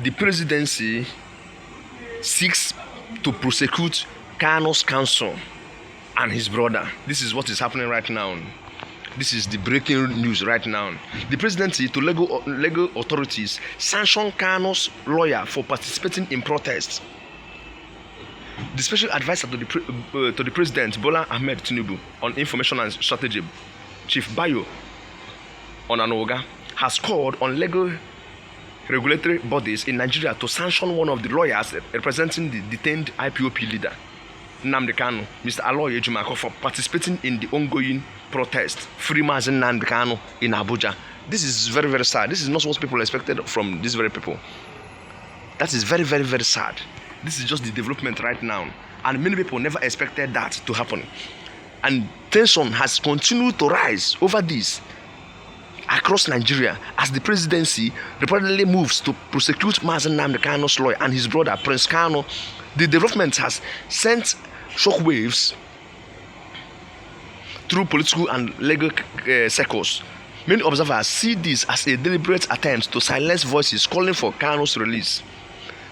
the presidency seeks to prosecute Kanu's counsel and his brother. This is what is happening right now. This is the breaking news right now. The presidency to legal authorities sanctioned Kanu's lawyer for participating in protests. The special advisor to the president, Bola Ahmed Tinubu, on information and strategy, Chief Bayo Onanoga, has called on legal regulatory bodies in Nigeria to sanction one of the lawyers representing the detained IPOB leader, Nnamdi Kanu, Mr. Aloy Ejimakor, for participating in the ongoing protest, Free Mazi Nnamdi Kanu in Abuja. This is very, very sad. This is not what people expected from these very people. That is very, very, very sad. This is just the development right now. And many people never expected that to happen. And tension has continued to rise over this across Nigeria as the presidency reportedly moves to prosecute Mazi Nnamdi Kanu's lawyer and his brother, Prince Kanu. The development has sent shockwaves through political and legal circles. Many observers see this as a deliberate attempt to silence voices calling for Kanu's release.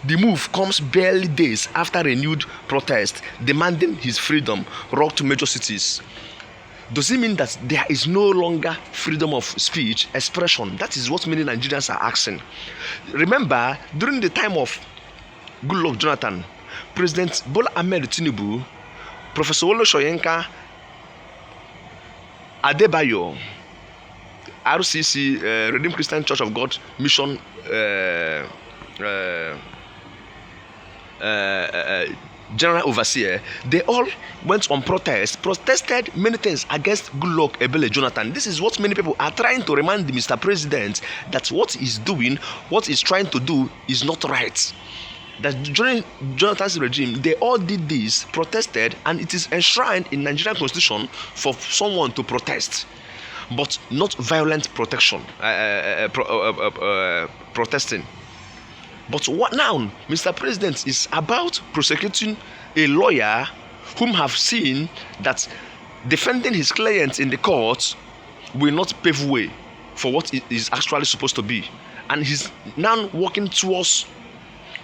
The move comes barely days after renewed protest demanding his freedom rocked major cities. Does it mean that there is no longer freedom of speech, expression? That is what many Nigerians are asking. Remember, during the time of Goodluck Jonathan, President Bola Ahmed Tinubu, Professor Wole Soyinka, Adebayo, RCC, Redeemed Christian Church of God Mission General Overseer, they all went on protested many things against Goodluck Ebele Jonathan. This is what many people are trying to remind the Mr. President that what he's doing, what he's trying to do is not right. That during Jonathan's regime, they all did this, protested, and it is enshrined in Nigerian constitution for someone to protest, but not violent protesting. But what now? Mr. President is about prosecuting a lawyer whom have seen that defending his client in the court will not pave way for what it is actually supposed to be. And he's now working towards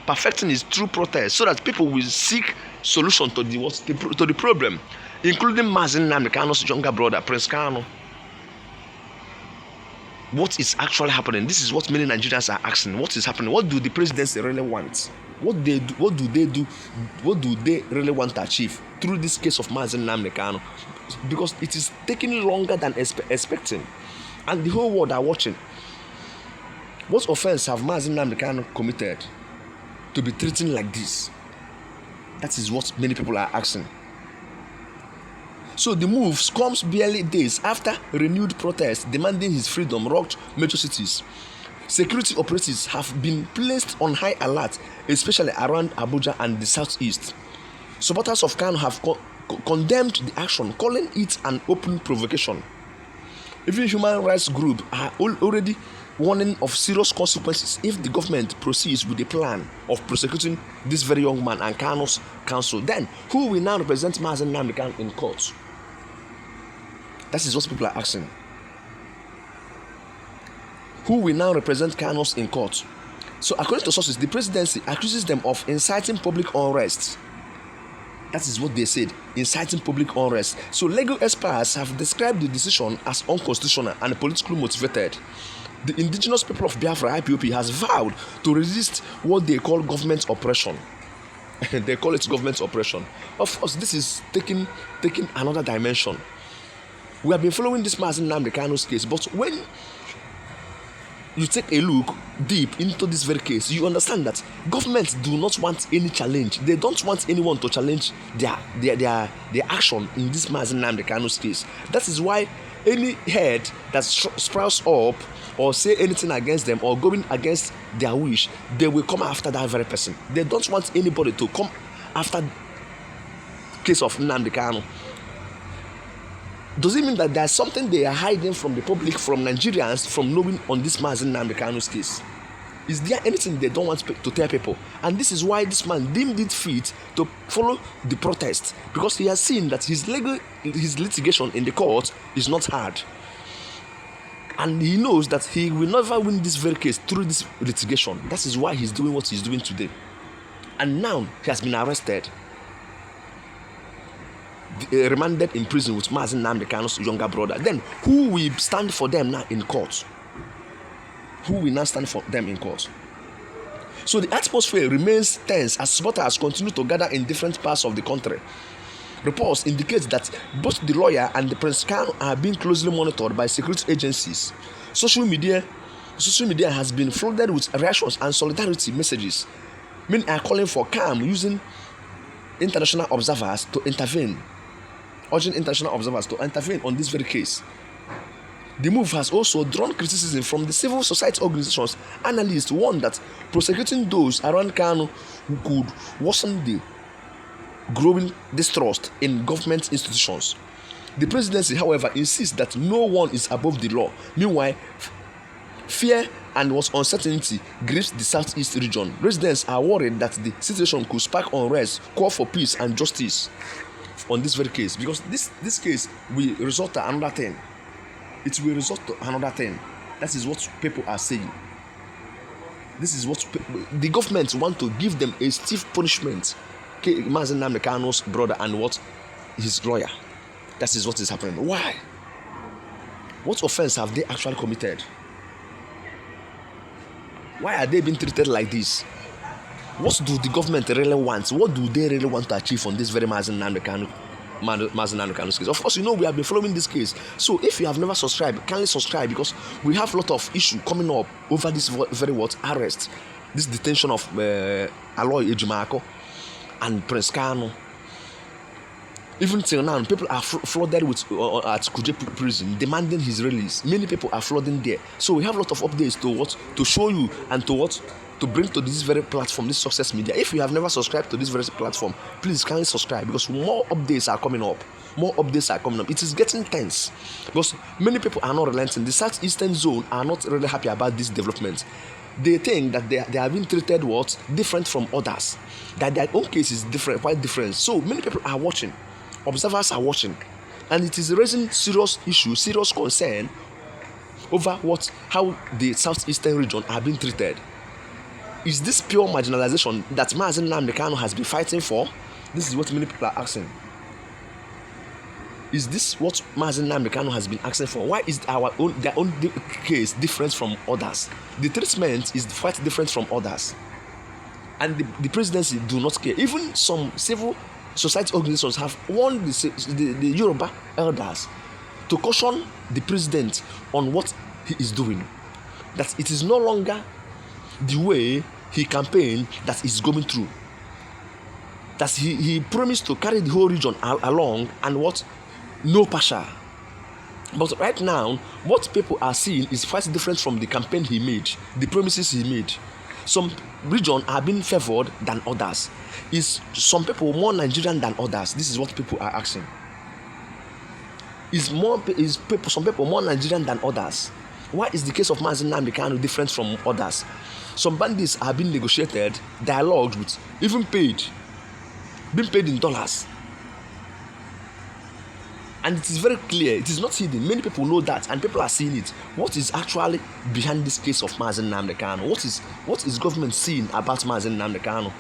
perfecting his true protest so that people will seek solution to the problem, including Mazi Nnamdi Kanu's younger brother, Prince Kanu. What is actually happening? This is what many Nigerians are asking. What is happening? What do the presidency really want? What do they do? What do they really want to achieve through this case of Mazi Nnamdi Kanu? Because it is taking longer than expecting, and the whole world are watching. What offense have Mazi Nnamdi Kanu committed to be treated like this? That is what many people are asking. So the move comes barely days after renewed protests demanding his freedom rocked major cities. Security operatives have been placed on high alert, especially around Abuja and the southeast. Supporters of Kanu have condemned the action, calling it an open provocation. Even human rights groups are already warning of serious consequences if the government proceeds with the plan of prosecuting this very young man and Kanu's counsel. Then, who will now represent Mazi Nnamdi Kanu in court? That is what people are asking. Who will now represent Kanu's in court? So, according to sources, the presidency accuses them of inciting public unrest. That is what they said, inciting public unrest. So, legal experts have described the decision as unconstitutional and politically motivated. The indigenous people of Biafra, IPOB, has vowed to resist what they call government oppression. They call it government oppression. Of course, this is taking another dimension. We have been following this Mazi Nnamdi Kanu's case, but when you take a look deep into this very case, you understand that governments do not want any challenge. They don't want anyone to challenge their action in this Mazi Nnamdi Kanu's case. That is why any head that sprouts up or say anything against them or going against their wish, they will come after that very person. They don't want anybody to come after the case of Nnamdi Kanu. Does it mean that there's something they are hiding from the public, from Nigerians, from knowing on this Mazi Nnamdi Kanu's case? Is there anything they don't want to tell people? And this is why this man deemed it fit to follow the protest, because he has seen that his litigation in the court is not hard. And he knows that he will never win this very case through this litigation. That is why he's doing what he's doing today. And now he has been arrested, remanded in prison with Mazi Nnamdi Kanu's younger brother. Then who will stand for them now in court? Who will now stand for them in court? So the atmosphere remains tense as supporters continue to gather in different parts of the country. Reports indicate that both the lawyer and the Prince Kanu are being closely monitored by security agencies. Social media has been flooded with reactions and solidarity messages. Many are calling for calm, using international observers to intervene, urging international observers to intervene on this very case. The move has also drawn criticism from the civil society organizations. Analysts warn that prosecuting those around Kanu who could worsen the growing distrust in government institutions. The presidency, however, insists that no one is above the law. Meanwhile, fear and uncertainty grips the southeast region. Residents are worried that the situation could spark unrest, call for peace and justice on this very case, because this case will result to another thing. It will result to another thing. That is what people are saying. This is what the government want to give them a stiff punishment. Mazi Nnamdi Kanu's brother and what his lawyer. That is what is happening. Why? What offense have they actually committed? Why are they being treated like this? What do the government really want? What do they really want to achieve on this very Mazi Nnamdi Kanu's case? Of course, you know we have been following this case. So if you have never subscribed, kindly subscribe, because we have a lot of issue coming up over this very arrest, this detention of Aloy Ejimakor and Prince Kanu. Even till now, people are flooded with at Kuje prison demanding his release. Many people are flooding there. So we have a lot of updates to show you and to bring to this very platform, this Success Media. If you have never subscribed to this very platform, please kindly subscribe, because more updates are coming up. More updates are coming up. It is getting tense because many people are not relenting. The southeastern zone are not really happy about this development. They think that they are being treated different from others, that their own case is different, quite different. So many people are watching, observers are watching, and it is raising serious issue, serious concern over how the southeastern region are being treated. Is this pure marginalization that Mazi Nnamdi Kanu has been fighting for? This is what many people are asking. Is this what Mazi Nnamdi Kanu has been asking for? Why is their own case different from others? The treatment is quite different from others. And the presidency do not care. Even some civil society organizations have warned the Yoruba elders to caution the president on what he is doing. That it is no longer the way he campaigned that is going through. That he promised to carry the whole region along and no partial. But right now, what people are seeing is quite different from the campaign he made, the promises he made. Some regions are being favored than others. Is some people more Nigerian than others? This is what people are asking. Some people more Nigerian than others? Why is the case of Mazi Nnamdi Kanu different from others? Some bandits are being negotiated, dialogued with, even being paid in dollars. And it is very clear, it is not hidden. Many people know that, and people are seeing it. What is actually behind this case of Mazi Nnamdi Kanu? What is government seeing about Mazi Nnamdi Kanu?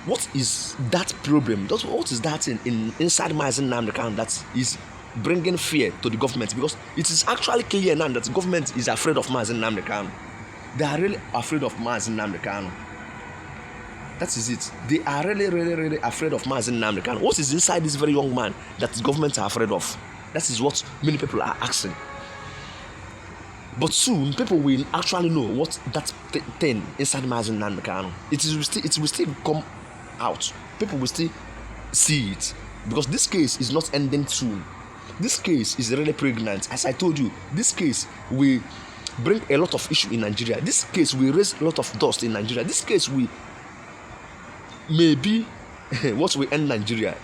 What is that problem? What is that inside Mazi Nnamdi Kanu that is bringing fear to the government? Because it is actually clear now that the government is afraid of Mazi Nnamdi Kanu. They are really afraid of Mazi Nnamdi Kanu. That is it. They are really afraid of Mazi Nnamdi Kanu. What is inside this very young man that the government are afraid of? That is what many people are asking. But soon, people will actually know what that thing inside Mazi Nnamdi Kanu. It will still come out. People will still see it. Because this case is not ending soon. This case is really pregnant. As I told you, this case will bring a lot of issue in Nigeria. This case will raise a lot of dust in Nigeria. This case will maybe what will end Nigeria,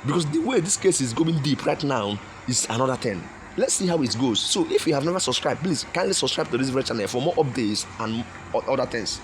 because the way this case is going deep right now is another thing. Let's see how it goes. So if you have never subscribed, please kindly subscribe to this very channel for more updates and other things.